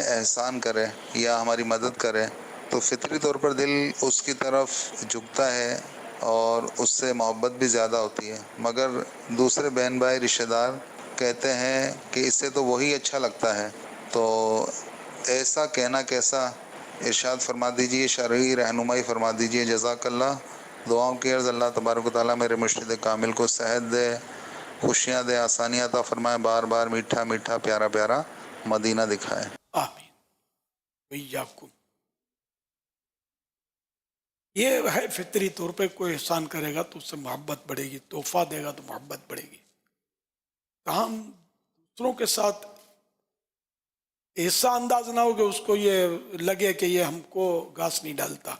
احسان کرے یا ہماری مدد کرے تو فطری طور پر دل اس کی طرف جھکتا ہے اور اس سے محبت بھی زیادہ ہوتی ہے، مگر دوسرے بہن بھائی رشتہ دار کہتے ہیں کہ اس سے تو وہی اچھا لگتا ہے، تو ایسا کہنا کیسا؟ ارشاد فرما دیجئے، شرعی رہنمائی فرما دیجئے، جزاک اللہ۔ دعاؤں کی عرض، اللہ تبارک و تعالیٰ میرے مرشد کامل کو صحت دے، خوشیاں دے، آسانیاں عطا فرمائے، بار بار میٹھا میٹھا پیارا پیارا مدینہ دکھائے۔ آمین وإیاکم۔ یہ ہے فطری طور پہ کوئی احسان کرے گا تو اس سے محبت بڑھے گی، تحفہ دے گا تو محبت بڑھے گی۔ ہم دوسروں کے ساتھ ایسا انداز نہ ہو کہ اس کو یہ لگے کہ یہ ہم کو گھاس نہیں ڈالتا،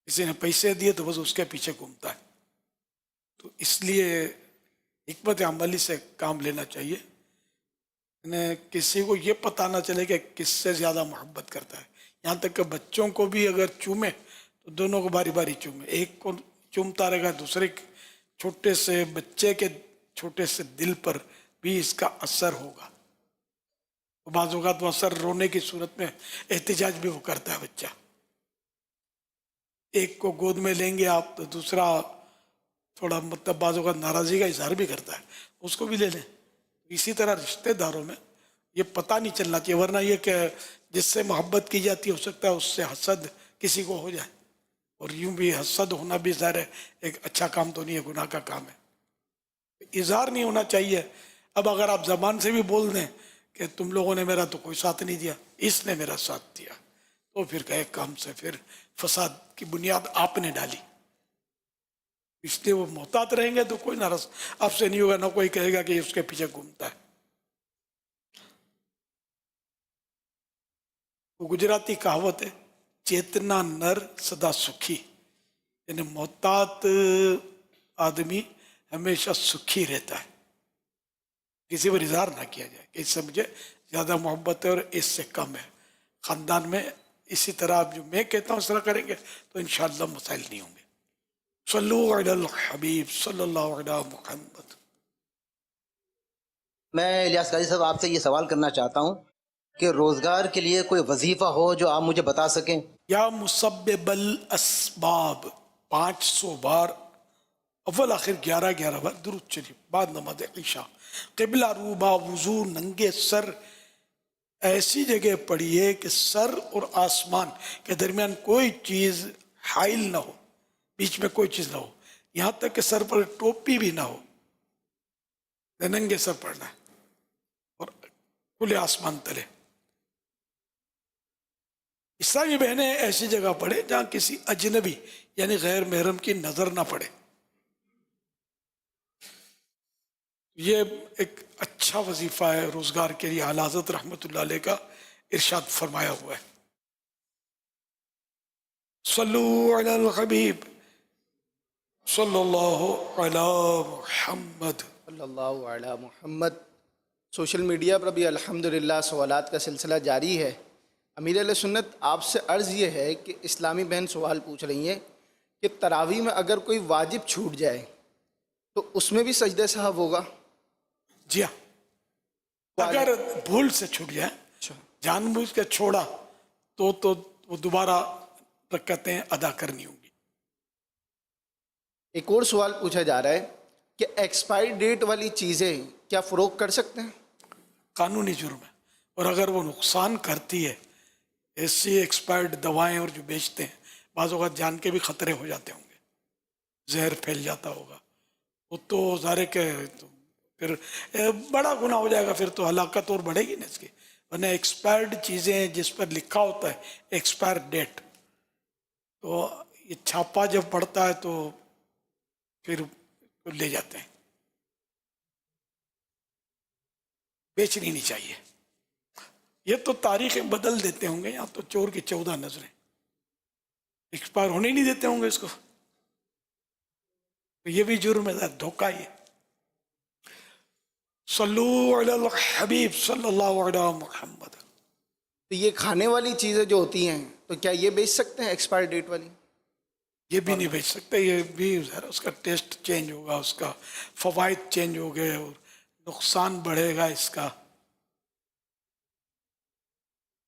کسی نے پیسے دیے تو بس اس کے پیچھے گھومتا ہے، تو اس لیے حکمت عملی سے کام لینا چاہیے۔ کسی کو یہ پتہ نہ چلے کہ کس سے زیادہ محبت کرتا ہے، یہاں تک کہ بچوں کو بھی اگر چومے تو دونوں کو باری باری چومے، ایک کو چومتا رہے گا دوسرے چھوٹے سے بچے کے چھوٹے سے دل پر بھی اس کا اثر ہوگا۔ بعض اوقات وہ اثر رونے کی صورت میں احتجاج بھی وہ کرتا ہے بچہ، ایک کو گود میں لیں گے آپ تو دوسرا تھوڑا مطلب بعض اوقات ناراضی کا اظہار بھی کرتا ہے، اس کو بھی لے لیں۔ اسی طرح رشتہ داروں میں یہ پتہ نہیں چلنا چاہیے، ورنہ یہ کہ جس سے محبت کی جاتی ہو سکتا ہے اس سے حسد کسی کو ہو جائے، اور یوں بھی حسد ہونا بھی ظاہر ہے ایک اچھا کام تو نہیں ہے، گناہ کا کام ہے۔ اظہار نہیں ہونا چاہیے۔ اب اگر آپ زبان سے بھی بول دیں کہ تم لوگوں نے میرا تو کوئی ساتھ نہیں دیا، اس نے میرا ساتھ دیا، تو پھر کہ ایک کام سے پھر فساد کی بنیاد آپ نے ڈالی، اس لیے وہ محتاط رہیں گے تو کوئی ناراض آپ سے نہیں ہوگا، نہ کوئی کہے گا کہ اس کے پیچھے گھومتا ہے۔ وہ گجراتی کہاوت ہے، چیتنا نر سدا سکھی، یعنی محتاط آدمی ہمیشہ سکھی رہتا ہے، کسی پر اظہار نہ کیا جائے کہ اس سے مجھے زیادہ محبت ہے اور اس سے کم ہے۔ خاندان میں اسی طرح آپ جو میں کہتا ہوں اس طرح کریں گے تو انشاءاللہ مسائل نہیں ہوں گے۔ صلو علی الحبیب صلی اللہ علیہ محمد۔ میں الیاس قاضی صاحب آپ سے یہ سوال کرنا چاہتا ہوں کہ روزگار کے لیے کوئی وظیفہ ہو جو آپ مجھے بتا سکیں؟ یا مسبب الاسباب 500 بار، اول آخر 11 بار درود شریف بعد نماز عشاء، قبلہ روبہ وضو ننگے سر ایسی جگہ پڑھیے کہ سر اور آسمان کے درمیان کوئی چیز حائل نہ ہو، بیچ میں کوئی چیز نہ ہو، یہاں تک کہ سر پر ٹوپی بھی نہ ہو، ننگے سر پڑھنا ہے اور کھلے آسمان تلے۔ اسلامی بہنیں ایسی جگہ پڑھے جہاں کسی اجنبی یعنی غیر محرم کی نظر نہ پڑے، یہ ایک اچھا وظیفہ ہے روزگار کے لیے۔ اعلیٰ حضرت رحمۃ اللہ علیہ کا ارشاد فرمایا ہوا ہے، صلو علی الحبیب صلی اللہ علی محمد۔ صلی اللہ علیہ محمد۔ سوشل میڈیا پر بھی الحمدللہ سوالات کا سلسلہ جاری ہے۔ امیر اہل سنت، آپ سے عرض یہ ہے کہ اسلامی بہن سوال پوچھ رہی ہیں کہ تراویح میں اگر کوئی واجب چھوٹ جائے تو اس میں بھی سجدہ سہو ہوگا؟ جی ہاں، اگر بھول سے چھوٹ جائے، جان بوجھ کے چھوڑا تو وہ دوبارہ رکعتیں ادا کرنی ہوں گی۔ ایک اور سوال پوچھا جا رہا ہے کہ ایکسپائری ڈیٹ والی چیزیں کیا فروخت کر سکتے ہیں؟ قانونی جرم ہے، اور اگر وہ نقصان کرتی ہے، ایسی ایکسپائرڈ دوائیں اور جو بیچتے ہیں بعض اوقات جان کے بھی خطرے ہو جاتے ہوں گے، زہر پھیل جاتا ہوگا، وہ تو ظاہر کہ پھر بڑا گناہ ہو جائے گا، پھر تو ہلاکت اور بڑھے گی نا اس کی۔ ورنہ ایکسپائرڈ چیزیں جس پر لکھا ہوتا ہے ایکسپائر ڈیٹ، تو یہ چھاپا جب پڑتا ہے تو پھر لے جاتے ہیں، بیچنی نہیں چاہیے۔ یہ تو تاریخیں بدل دیتے ہوں گے، یہاں تو چور کی 14 نظریں، ایکسپائر ہونے نہیں دیتے ہوں گے اس کو، تو یہ بھی جرم ہے، دھوکہ ہی ہے۔ صلو علی الحبیب صلی اللہ علیہ محمد۔ تو یہ کھانے والی چیزیں جو ہوتی ہیں تو کیا یہ بیچ سکتے ہیں ایکسپائری ڈیٹ والی؟ یہ بھی نہیں بیچ سکتے، یہ بھی ذرا اس کا ٹیسٹ چینج ہوگا، اس کا فوائد چینج ہو گئے اور نقصان بڑھے گا اس کا۔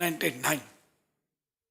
99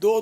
2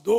2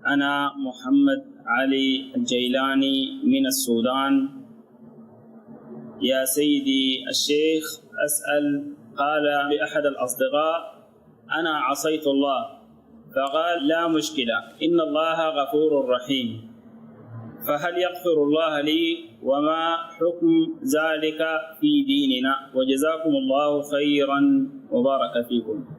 أنا محمد علي الجيلاني من السودان. يا سيدي الشيخ أسأل، قال لأحد الأصدقاء أنا عصيت الله، فقال لا مشكلة إن الله غفور رحيم، فهل يغفر الله لي وما حكم ذلك في ديننا؟ وجزاكم الله خيرا وبارك فيكم.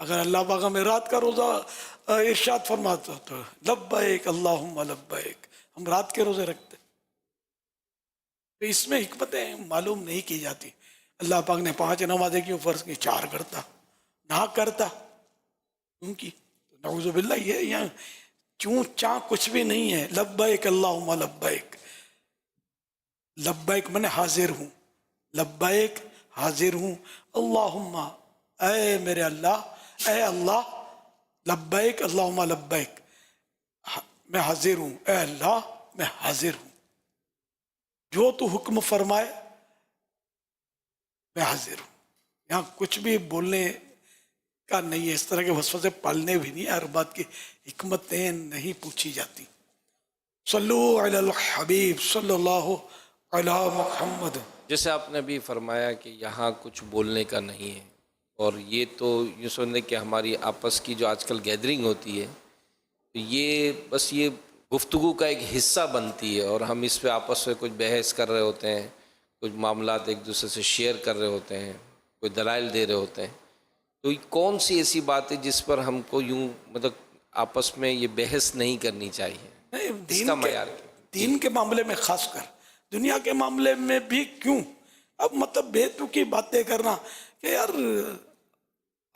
اگر اللہ پاک ہمیں رات کا روزہ ارشاد فرماتا تو لبیک اللہم لبیک، ہم رات کے روزے رکھتے. تو اس میں حکمتیں معلوم نہیں کی جاتی. اللہ پاک نے 5 نمازیں کیوں فرض کی؟ 4 کرتا نہ کرتا کیوں کی؟ نعوذ باللہ یہ یہاں چوں چاں کچھ بھی نہیں ہے. لبیک اللہم لبیک، لبیک میں حاضر ہوں، لبیک حاضر ہوں، اللہم اے میرے اللہ، اے اللہ، لبیک اللہم لبیک، میں حاضر ہوں، اے اللہ میں حاضر ہوں، جو تو حکم فرمائے میں حاضر ہوں. یہاں کچھ بھی بولنے کا نہیں ہے، اس طرح کے وسوسے پالنے بھی نہیں، ہر بات کی حکمتیں نہیں پوچھی جاتی. صلو علی الحبیب صلی اللہ علی محمد. جیسے آپ نے بھی فرمایا کہ یہاں کچھ بولنے کا نہیں ہے، اور یہ تو یوں سمجھیں کہ ہماری آپس کی جو آج کل گیدرنگ ہوتی ہے یہ بس یہ گفتگو کا ایک حصہ بنتی ہے، اور ہم اس پہ آپس میں کچھ بحث کر رہے ہوتے ہیں، کچھ معاملات ایک دوسرے سے شیئر کر رہے ہوتے ہیں، کوئی دلائل دے رہے ہوتے ہیں. تو کون سی ایسی بات ہے جس پر ہم کو یوں مطلب آپس میں یہ بحث نہیں کرنی چاہیے؟ اس کا معیار کیا؟ دین کے معاملے میں خاص کر، دنیا کے معاملے میں بھی کیوں؟ اب مطلب بے تکی باتیں کرنا کہ یار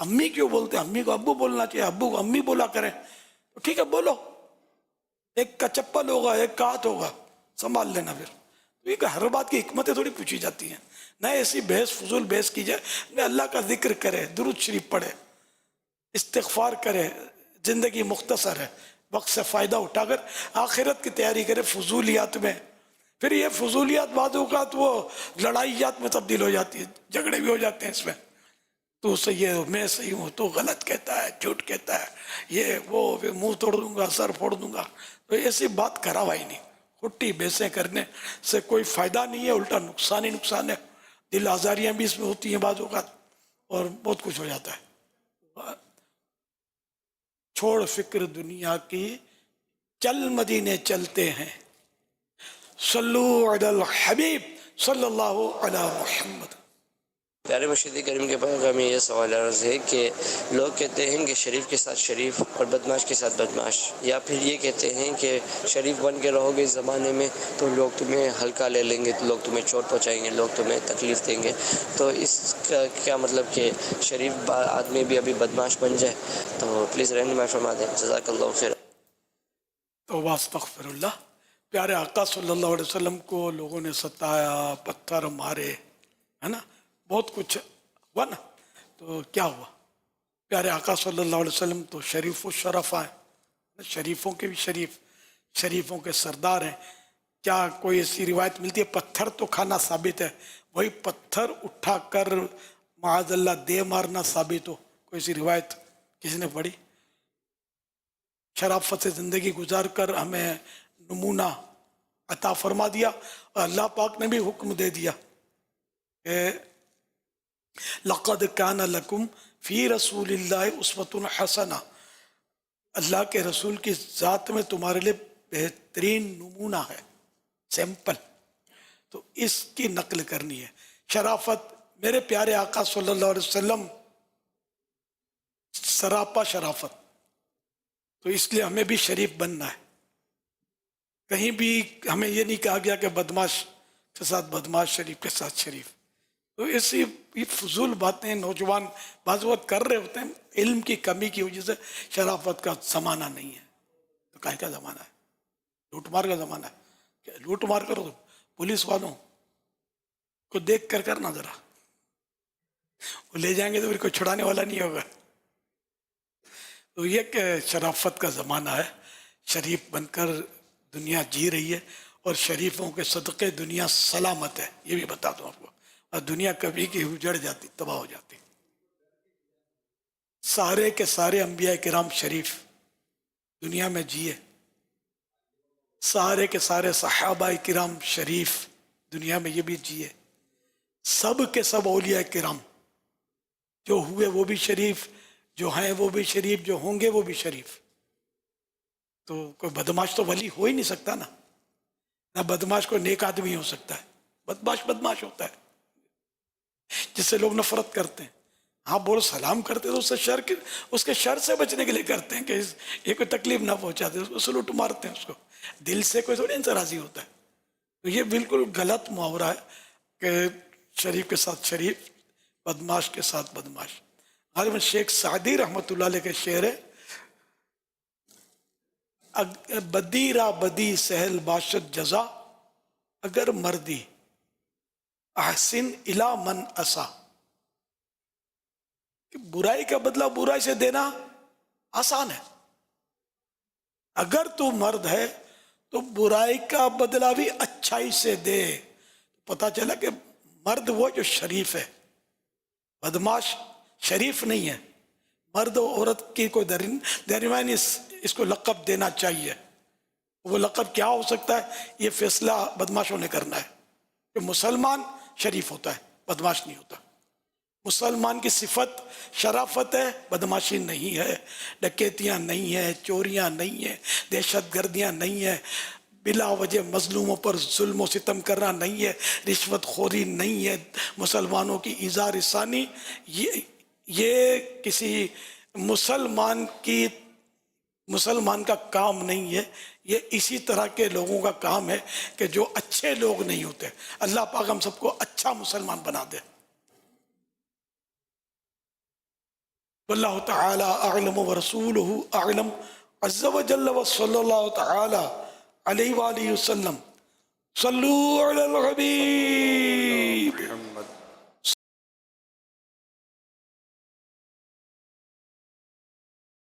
امی کیوں بولتے ہیں، امی کو ابو بولنا چاہیے، ابو کو امی بولا کریں. تو ٹھیک ہے بولو، ایک کا چپل ہوگا ایک کا ہاتھ ہوگا، سنبھال لینا. پھر تو ہر بات کی حکمتیں تھوڑی پوچھی جاتی ہیں. نہ ایسی بحث فضول بحث کی جائے، نہ اللہ کا ذکر کرے، درود شریف پڑھے، استغفار کرے. زندگی مختصر ہے، وقت سے فائدہ اٹھا کر آخرت کی تیاری کرے فضولیات میں. پھر یہ فضولیات بعض اوقات وہ لڑائیات میں تبدیل ہو جاتی ہے، جھگڑے بھی ہو جاتے ہیں اس میں. تو صحیح ہے، میں صحیح ہوں، تو غلط کہتا ہے، جھوٹ کہتا ہے، یہ وہ منہ توڑ دوں گا، سر پھوڑ دوں گا. تو ایسی بات کراوائی نہیں. کھٹی بحثیں کرنے سے کوئی فائدہ نہیں ہے، الٹا نقصان ہی نقصان ہے. دل آزاریاں بھی اس میں ہوتی ہیں بعض اوقات، اور بہت کچھ ہو جاتا ہے. چھوڑ فکر دنیا کی، چل مدینے چلتے ہیں. صلو علی الحبیب صلی اللہ علی محمد. پیارے مرشد کریم کے پیغام میں یہ سوال عرض ہے کہ لوگ کہتے ہیں کہ شریف کے ساتھ شریف اور بدماش کے ساتھ بدماش، یا پھر یہ کہتے ہیں کہ شریف بن کے رہو گے اس زمانے میں تو لوگ تمہیں ہلکا لے لیں گے، لوگ تمہیں چوٹ پہنچائیں گے، لوگ تمہیں تکلیف دیں گے. تو اس کا کیا مطلب کہ شریف آدمی بھی ابھی بدماش بن جائے؟ تو پلیز رہنمائی فرما دیں. جزاک اللہ خیر. توبہ استغفر اللہ. پیارے آقا صلی اللہ علیہ وسلم کو لوگوں نے ستایا، پتھر مارے، ہے نا، بہت کچھ ہوا نا. تو کیا ہوا؟ پیارے آقا صلی اللہ علیہ وسلم تو شریف و شرفا ہیں، شریفوں کے بھی شریف، شریفوں کے سردار ہیں. کیا کوئی ایسی روایت ملتی ہے؟ پتھر تو کھانا ثابت ہے، وہی پتھر اٹھا کر معاذ اللہ دے مارنا ثابت ہو؟ کوئی ایسی روایت کسی نے پڑھی؟ شرافت سے زندگی گزار کر ہمیں نمونہ عطا فرما دیا، اور اللہ پاک نے بھی حکم دے دیا کہ لقد کان لکم فی رسول اللہ اسوۃ حسنہ، اللہ کے رسول کی ذات میں تمہارے لیے بہترین نمونہ ہے، سیمپل. تو اس کی نقل کرنی ہے. شرافت، میرے پیارے آقا صلی اللہ علیہ وسلم سراپا شرافت. تو اس لیے ہمیں بھی شریف بننا ہے. کہیں بھی ہمیں یہ نہیں کہا گیا کہ بدماش کے ساتھ بدماش، شریف کے ساتھ شریف. تو ایسی فضول باتیں نوجوان بعض وقت کر رہے ہوتے ہیں، علم کی کمی کی وجہ سے. شرافت کا زمانہ نہیں ہے. تو کائے کا زمانہ ہے؟ لوٹ مار کا زمانہ ہے. کہ لوٹ مار کرو تو پولیس والوں کو دیکھ کر کرنا ذرا، وہ لے جائیں گے تو پھر کوئی چھڑانے والا نہیں ہوگا. تو یہ کہ شرافت کا زمانہ ہے، شریف بن کر دنیا جی رہی ہے، اور شریفوں کے صدقے دنیا سلامت ہے. یہ بھی بتا دوں آپ کو، اور دنیا کبھی کی اجڑ جاتی، تباہ ہو جاتی. سارے کے سارے انبیاء کرام شریف دنیا میں جیے، سارے کے سارے صحابہ کرام شریف دنیا میں یہ بھی جیے، سب کے سب اولیاء کرام جو ہوئے وہ بھی شریف، جو ہیں وہ بھی شریف، جو ہوں گے وہ بھی شریف. تو کوئی بدماش تو ولی ہو ہی نہیں سکتا نا، نہ بدماش کوئی نیک آدمی ہو سکتا ہے. بدماش بدماش ہوتا ہے جس سے لوگ نفرت کرتے ہیں. ہاں بولو سلام کرتے تو اس کے شر سے بچنے کے لیے کرتے ہیں کہ یہ کوئی تکلیف نہ پہنچاتے، اس کو سلوٹ مارتے ہیں، اس کو دل سے کوئی تھوڑی انسان راضی ہوتا ہے. تو یہ بالکل غلط محاورہ ہے کہ شریف کے ساتھ شریف، بدماش کے ساتھ بدماش. غالباً شیخ سعدی رحمۃ اللہ علیہ کے شعر ہے، بدی را بدی سہل باشد جزا، اگر مردی احسن الی من اسا. کہ برائی کا بدلہ برائی سے دینا آسان ہے. اگر تو مرد ہے تو برائی کا بدلہ بھی اچھائی سے دے. پتا چلا کہ مرد وہ جو شریف ہے، بدماش شریف نہیں ہے. مرد و عورت کی کوئی درمیان اس کو لقب دینا چاہیے. وہ لقب کیا ہو سکتا ہے؟ یہ فیصلہ بدماشوں نے کرنا ہے کہ مسلمان شریف ہوتا ہے، بدماش نہیں ہوتا. مسلمان کی صفت شرافت ہے، بدماشی نہیں ہے، ڈکیتیاں نہیں ہیں، چوریاں نہیں ہیں، دہشت گردیاں نہیں ہیں، بلا وجہ مظلوموں پر ظلم و ستم کرنا نہیں ہے، رشوت خوری نہیں ہے، مسلمانوں کی ایذا رسانی یہ کسی مسلمان کا کام نہیں ہے. یہ اسی طرح کے لوگوں کا کام ہے کہ جو اچھے لوگ نہیں ہوتے. اللہ پاک ہم سب کو اچھا مسلمان بنا دے. واللہ تعالی اعلم ورسولہ اعلم عز وجل وصلی اللہ تعالی علیہ وآلہ وسلم. صلو علی الحبیب.